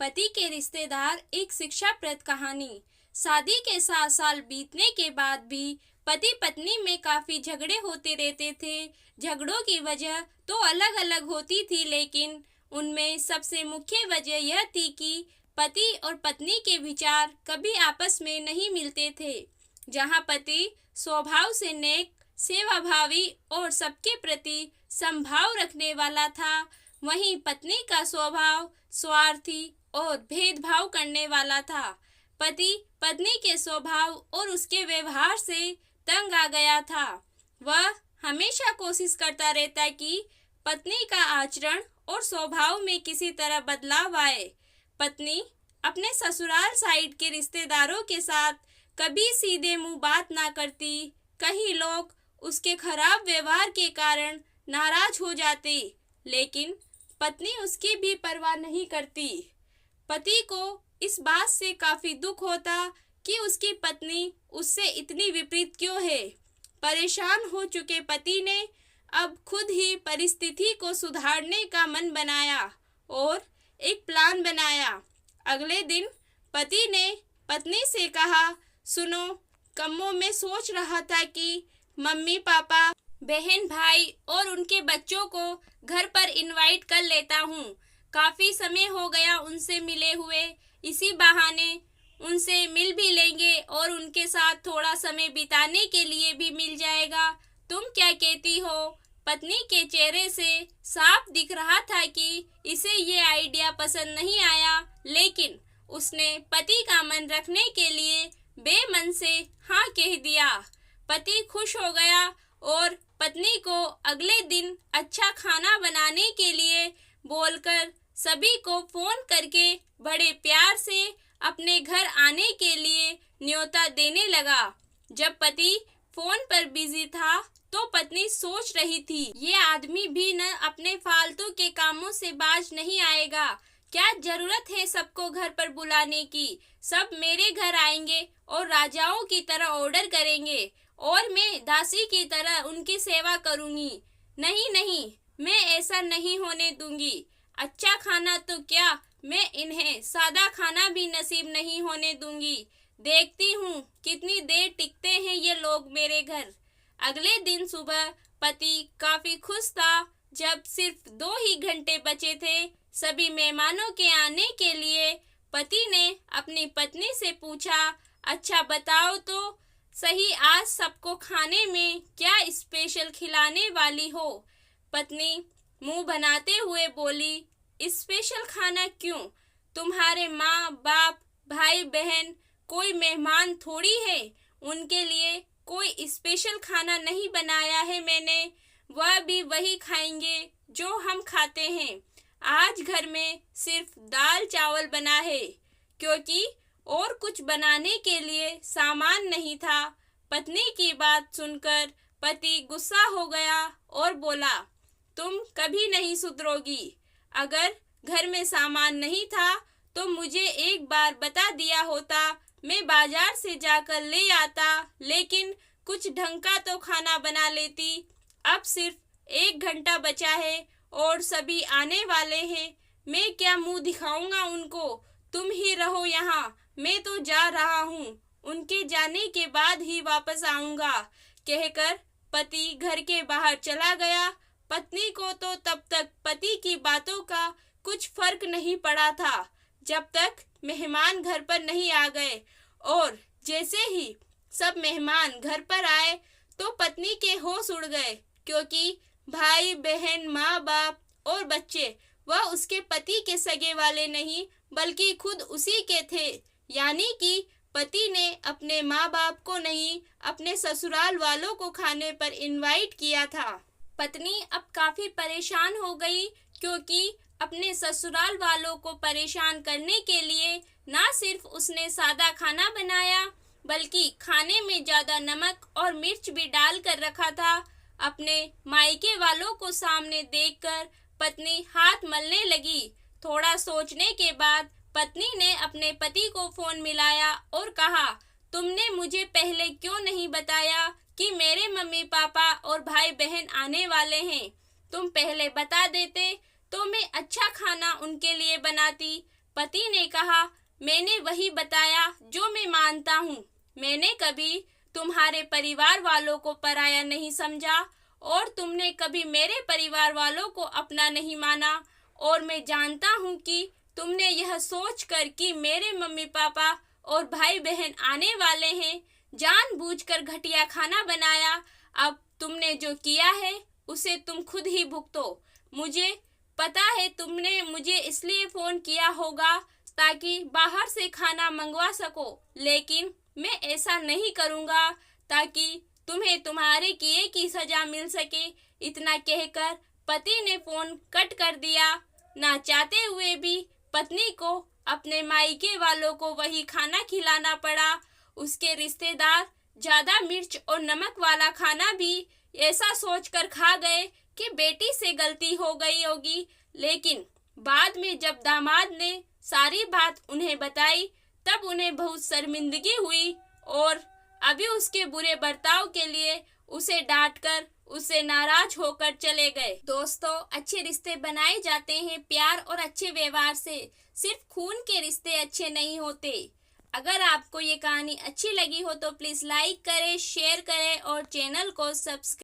पति के रिश्तेदार एक शिक्षाप्रद कहानी। शादी के 7 साल बीतने के बाद भी पति पत्नी में काफी झगड़े होते रहते थे। झगड़ों की वजह तो अलग अलग होती थी, लेकिन उनमें सबसे मुख्य वजह यह थी कि पति और पत्नी के विचार कभी आपस में नहीं मिलते थे। जहाँ पति स्वभाव से नेक, सेवाभावी और सबके प्रति समभाव रखने वाला था, वहीं पत्नी का स्वभाव स्वार्थी और भेदभाव करने वाला था। पति पत्नी के स्वभाव और उसके व्यवहार से तंग आ गया था। वह हमेशा कोशिश करता रहता कि पत्नी का आचरण और स्वभाव में किसी तरह बदलाव आए। पत्नी अपने ससुराल साइड के रिश्तेदारों के साथ कभी सीधे मुंह बात ना करती। कई लोग उसके खराब व्यवहार के कारण नाराज हो जाते, लेकिन पत्नी उसकी भी परवाह नहीं करती। पति को इस बात से काफी दुख होता कि उसकी पत्नी उससे इतनी विपरीत क्यों है। परेशान हो चुके पति ने अब खुद ही परिस्थिति को सुधारने का मन बनाया और एक प्लान बनाया। अगले दिन पति ने पत्नी से कहा, सुनो, कमों में सोच रहा था कि मम्मी पापा, बहन भाई और उनके बच्चों को घर पर इनवाइट कर लेता हूँ। काफी समय हो गया उनसे मिले हुए, इसी बहाने उनसे मिल भी लेंगे और उनके साथ थोड़ा समय बिताने के लिए भी मिल जाएगा। तुम क्या कहती हो? पत्नी के चेहरे से साफ दिख रहा था कि इसे ये आइडिया पसंद नहीं आया, लेकिन उसने पति का मन रखने के लिए बेमन से हाँ कह दिया। पति खुश हो गया और पत्नी को अगले दिन अच्छा खाना बनाने के लिए बोलकर सभी को फोन करके बड़े प्यार से अपने घर आने के लिए न्योता देने लगा। जब पति फोन पर बिजी था तो पत्नी सोच रही थी, ये आदमी भी न अपने फालतू के कामों से बाज नहीं आएगा। क्या जरूरत है सबको घर पर बुलाने की? सब मेरे घर आएंगे और राजाओं की तरह ऑर्डर करेंगे और मैं दासी की तरह उनकी सेवा करूंगी। नहीं नहीं, मैं ऐसा नहीं होने दूंगी। अच्छा खाना तो क्या, मैं इन्हें सादा खाना भी नसीब नहीं होने दूंगी। देखती हूँ कितनी देर टिकते हैं ये लोग मेरे घर। अगले दिन सुबह पति काफी खुश था। जब सिर्फ 2 ही घंटे बचे थे सभी मेहमानों के आने के लिए, पति ने अपनी पत्नी से पूछा, अच्छा बताओ तो सही, आज सबको खाने में क्या स्पेशल खिलाने वाली हो? पत्नी मुंह बनाते हुए बोली, स्पेशल खाना क्यों? तुम्हारे माँ बाप, भाई बहन कोई मेहमान थोड़ी है, उनके लिए कोई स्पेशल खाना नहीं बनाया है मैंने। वह भी वही खाएंगे जो हम खाते हैं। आज घर में सिर्फ दाल चावल बना है, क्योंकि और कुछ बनाने के लिए सामान नहीं था। पत्नी की बात सुनकर पति गुस्सा हो गया और बोला, तुम कभी नहीं सुधरोगी। अगर घर में सामान नहीं था तो मुझे एक बार बता दिया होता, मैं बाजार से जाकर ले आता, लेकिन कुछ ढंग का तो खाना बना लेती। अब सिर्फ 1 घंटा बचा है और सभी आने वाले हैं, मैं क्या मुंह दिखाऊंगा उनको? तुम ही रहो यहाँ, मैं तो जा रहा हूँ, उनके जाने के बाद ही वापस आऊंगा। कहकर पति घर के बाहर चला गया। पत्नी को तो तब तक पति की बातों का कुछ फर्क नहीं पड़ा था, जब तक मेहमान घर पर नहीं आ गए। और जैसे ही सब मेहमान घर पर आए तो पत्नी के होश उड़ गए, क्योंकि भाई बहन, माँ बाप और बच्चे वह उसके पति के सगे वाले नहीं बल्कि खुद उसी के थे। यानी कि पति ने अपने माँ बाप को नहीं, अपने ससुराल वालों को खाने पर इनवाइट किया था। पत्नी अब काफी परेशान हो गई, क्योंकि अपने ससुराल वालों को परेशान करने के लिए ना सिर्फ उसने सादा खाना बनाया, बल्कि खाने में ज्यादा नमक और मिर्च भी डाल कर रखा था। अपने मायके वालों को सामने देखकर पत्नी हाथ मलने लगी। थोड़ा सोचने के बाद पत्नी ने अपने पति को फोन मिलाया और कहा, तुमने मुझे पहले क्यों नहीं बताया कि मेरे मम्मी पापा और भाई बहन आने वाले हैं? तुम पहले बता देते तो मैं अच्छा खाना उनके लिए बनाती। पति ने कहा, मैंने वही बताया जो मैं मानता हूँ। मैंने कभी तुम्हारे परिवार वालों को पराया नहीं समझा और तुमने कभी मेरे परिवार वालों को अपना नहीं माना। और मैं जानता हूँ कि तुमने यह सोच कर कि मेरे मम्मी पापा और भाई बहन आने वाले हैं, जानबूझकर घटिया खाना बनाया। अब तुमने जो किया है उसे तुम खुद ही भुगतो। मुझे पता है तुमने मुझे इसलिए फोन किया होगा ताकि बाहर से खाना मंगवा सको, लेकिन मैं ऐसा नहीं करूँगा ताकि तुम्हें तुम्हारे किए की सजा मिल सके। इतना कहकर पति ने फोन कट कर दिया। ना चाहते हुए भी पत्नी को अपने मायके वालों को वही खाना खिलाना पड़ा। उसके रिश्तेदार ज्यादा मिर्च और नमक वाला खाना भी ऐसा सोचकर खा गए कि बेटी से गलती हो गई होगी, लेकिन बाद में जब दामाद ने सारी बात उन्हें बताई तब उन्हें बहुत शर्मिंदगी हुई और अभी उसके बुरे बर्ताव के लिए उसे डांटकर उससे नाराज होकर चले गए। दोस्तों, अच्छे रिश्ते बनाए जाते हैं प्यार और अच्छे व्यवहार से। सिर्फ खून के रिश्ते अच्छे नहीं होते। अगर आपको ये कहानी अच्छी लगी हो तो प्लीज़ लाइक करें, शेयर करें और चैनल को सब्सक्राइब